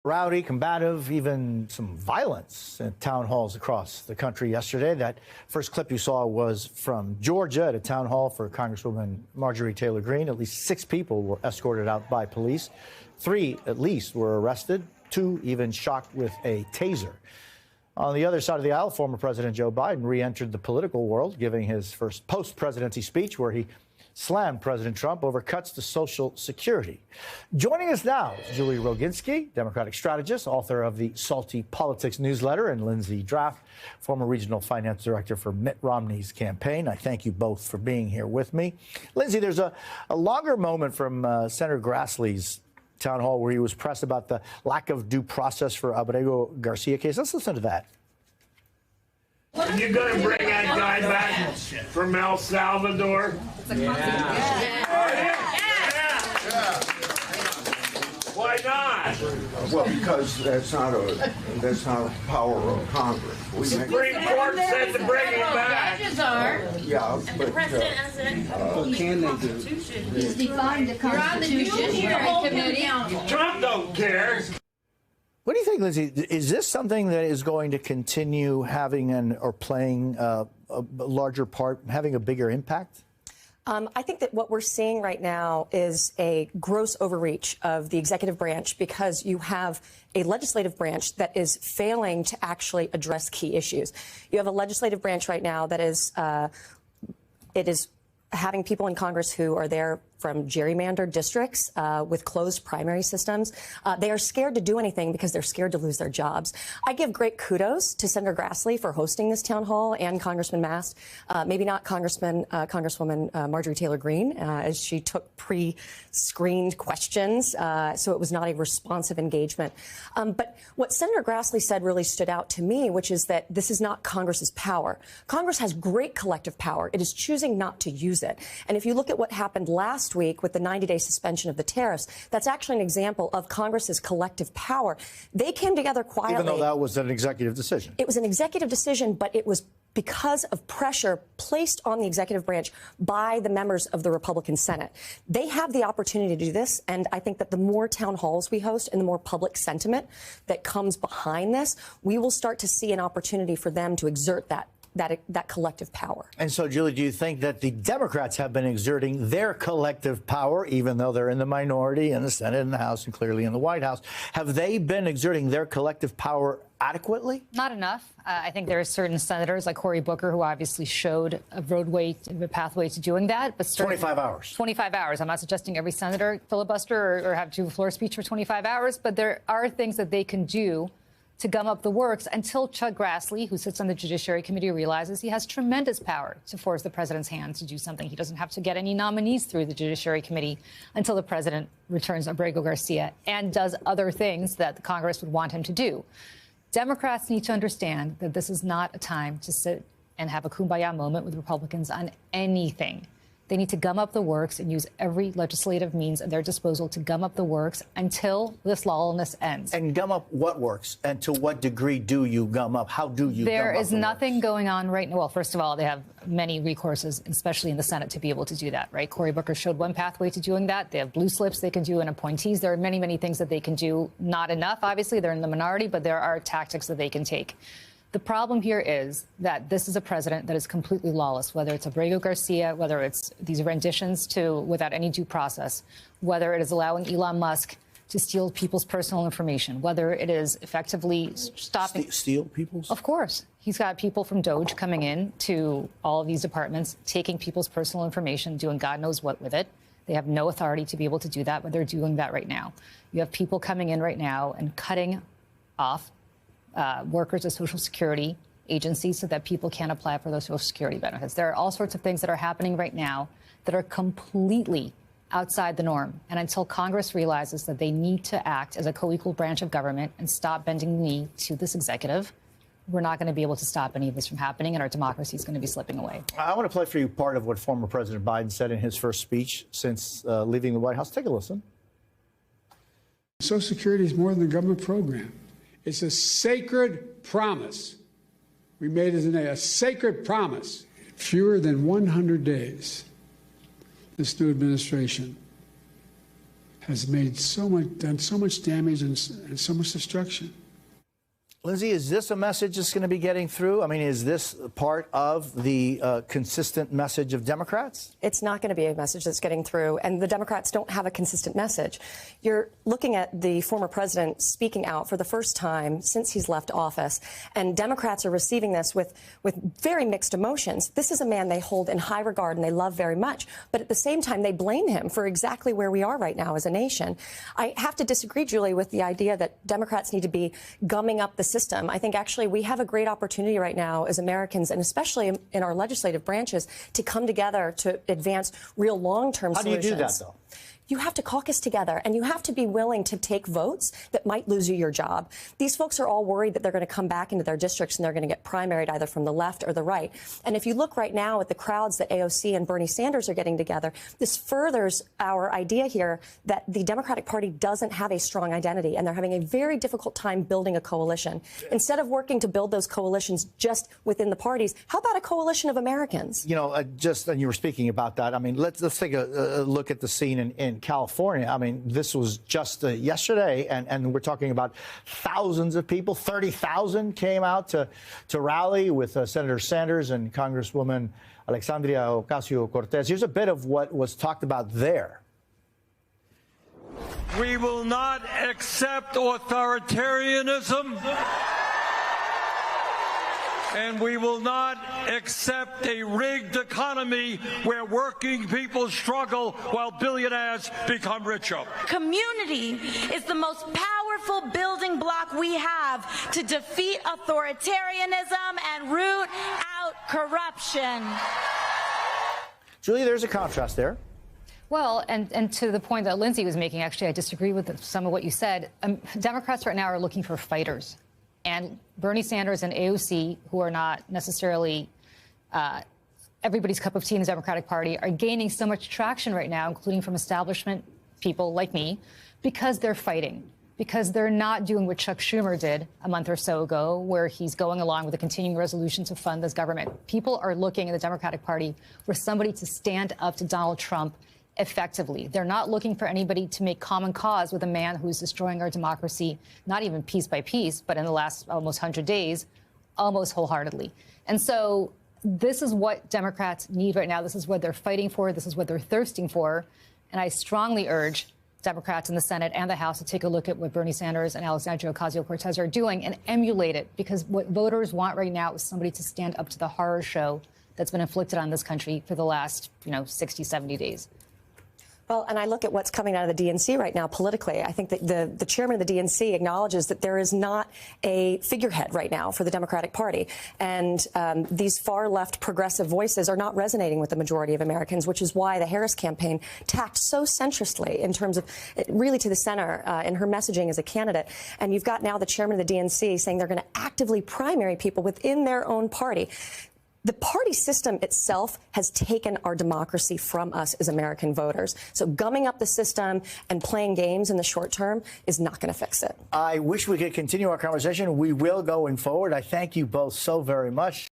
Rowdy, combative, even some violence in town halls across the country yesterday. That first clip you saw was from Georgia at a town hall for Congresswoman Marjorie Taylor Greene. At least 6 people were escorted out by police. 3, at least, were arrested. 2 even shot with a taser. On the other side of the aisle, former President Joe Biden re-entered the political world, giving his first post-presidency speech where he slammed President Trump over cuts to Social Security. Joining us now is Julie Roginski, Democratic strategist, author of the Salty Politics newsletter, and Lindsey Draft, former regional finance director for Mitt Romney's campaign. I thank you both for being here with me. Lindsey, there's a longer moment from Senator Grassley's town hall where he was pressed about the lack of due process for Abrego Garcia case. Let's listen to that. Are you going to bring that guy back from El Salvador? Why not? Well, because that's not a power of Congress. The Supreme Court said to bring him back. Judges are. Yeah, And the president hasn't. What can they do? He's defined the Constitution. You're on the Judiciary. Trump don't care. What do you think, Lindsey? Is this something that is going to continue having or playing a larger part, having a bigger impact? I think that what we're seeing right now is a gross overreach of the executive branch because you have a legislative branch that is failing to actually address key issues. You have a legislative branch right now that is, having people in Congress who are there from gerrymandered districts with closed primary systems. They are scared to do anything because they're scared to lose their jobs. I give great kudos to Senator Grassley for hosting this town hall and Congressman Mast. Maybe not Congresswoman Marjorie Taylor Greene, as she took pre-screened questions, so it was not a responsive engagement. But what Senator Grassley said really stood out to me, which is that this is not Congress's power. Congress has great collective power. It is choosing not to use it. And if you look at what happened last week with the 90-day suspension of the tariffs, that's actually an example of Congress's collective power. They came together quietly. Even though that was an executive decision. It was an executive decision, but it was because of pressure placed on the executive branch by the members of the Republican Senate. They have the opportunity to do this, and I think that the more town halls we host and the more public sentiment that comes behind this, we will start to see an opportunity for them to exert that collective power. And so, Julie, do you think that the Democrats have been exerting their collective power, even though they're in the minority in the Senate and the House and clearly in the White House? Have they been exerting their collective power adequately? Not enough. I think there are certain senators like Cory Booker who obviously showed a pathway to doing that. But 25 hours. 25 hours. I'm not suggesting every senator filibuster or have to do a floor speech for 25 hours, but there are things that they can do to gum up the works until Chuck Grassley, who sits on the Judiciary Committee, realizes he has tremendous power to force the president's hand to do something. He doesn't have to get any nominees through the Judiciary Committee until the president returns Abrego Garcia and does other things that the Congress would want him to do. Democrats need to understand that this is not a time to sit and have a kumbaya moment with Republicans on anything. They need to gum up the works and use every legislative means at their disposal to gum up the works until this lawlessness ends. And gum up what works? And to what degree do you gum up? How do you gum up There is the nothing works? going on right now. Well, first of all, they have many recourses, especially in the Senate, to be able to do that, right? Cory Booker showed one pathway to doing that. They have blue slips they can do and appointees. There are many, many things that they can do. Not enough, obviously. They're in the minority, but there are tactics that they can take. The problem here is that this is a president that is completely lawless, whether it's Abrego Garcia, whether it's these renditions without any due process, whether it is allowing Elon Musk to steal people's personal information, whether it is effectively stopping... Steal people's? Of course. He's got people from DOJ coming in to all of these departments, taking people's personal information, doing God knows what with it. They have no authority to be able to do that, but they're doing that right now. You have people coming in right now and cutting off workers of Social Security agencies so that people can't apply for those Social Security benefits. There are all sorts of things that are happening right now that are completely outside the norm. And until Congress realizes that they need to act as a co-equal branch of government and stop bending the knee to this executive, we're not going to be able to stop any of this from happening, and our democracy is going to be slipping away. I want to play for you part of what former President Biden said in his first speech since leaving the White House. Take a listen. Social Security is more than a government program. It's a sacred promise. We made it a sacred promise. Fewer than 100 days, this new administration has done so much damage and so much destruction. Lindsay, is this a message that's going to be getting through? I mean, is this part of the consistent message of Democrats? It's not going to be a message that's getting through, and the Democrats don't have a consistent message. You're looking at the former president speaking out for the first time since he's left office, and Democrats are receiving this with very mixed emotions. This is a man they hold in high regard and they love very much, but at the same time, they blame him for exactly where we are right now as a nation. I have to disagree, Julie, with the idea that Democrats need to be gumming up the system. I think actually we have a great opportunity right now as Americans, and especially in our legislative branches, to come together to advance real long-term solutions. How do you do that, though? You have to caucus together, and you have to be willing to take votes that might lose you your job. These folks are all worried that they're going to come back into their districts and they're going to get primaried either from the left or the right. And if you look right now at the crowds that AOC and Bernie Sanders are getting together, this furthers our idea here that the Democratic Party doesn't have a strong identity, and they're having a very difficult time building a coalition. Instead of working to build those coalitions just within the parties, how about a coalition of Americans? You know, and you were speaking about that. I mean, let's take a look at the scene in California. I mean, this was just yesterday, and we're talking about thousands of people. 30,000 came out to rally with Senator Sanders and Congresswoman Alexandria Ocasio-Cortez. Here's a bit of what was talked about there. We will not accept authoritarianism, and we will not accept a rigged economy where working people struggle while billionaires become richer. Community is the most powerful building block we have to defeat authoritarianism and root out corruption. Julie, there's a contrast there. Well, and to the point that Lindsay was making, actually, I disagree with some of what you said. Democrats right now are looking for fighters. And Bernie Sanders and AOC, who are not necessarily everybody's cup of tea in the Democratic Party, are gaining so much traction right now, including from establishment people like me, because they're fighting, because they're not doing what Chuck Schumer did a month or so ago, where he's going along with a continuing resolution to fund this government. People are looking in the Democratic Party for somebody to stand up to Donald Trump effectively. They're not looking for anybody to make common cause with a man who's destroying our democracy, not even piece by piece, but in the last almost 100 days, almost wholeheartedly. And so this is what Democrats need right now. This is what they're fighting for. This is what they're thirsting for. And I strongly urge Democrats in the Senate and the House to take a look at what Bernie Sanders and Alexandria Ocasio-Cortez are doing and emulate it, because what voters want right now is somebody to stand up to the horror show that's been inflicted on this country for the last, 60, 70 days. Well, and I look at what's coming out of the DNC right now politically. I think that the chairman of the DNC acknowledges that there is not a figurehead right now for the Democratic Party. And these far left progressive voices are not resonating with the majority of Americans, which is why the Harris campaign tacked so centristly in terms of really to the center in her messaging as a candidate. And you've got now the chairman of the DNC saying they're going to actively primary people within their own party. The party system itself has taken our democracy from us as American voters. So gumming up the system and playing games in the short term is not going to fix it. I wish we could continue our conversation. We will going forward. I thank you both so very much.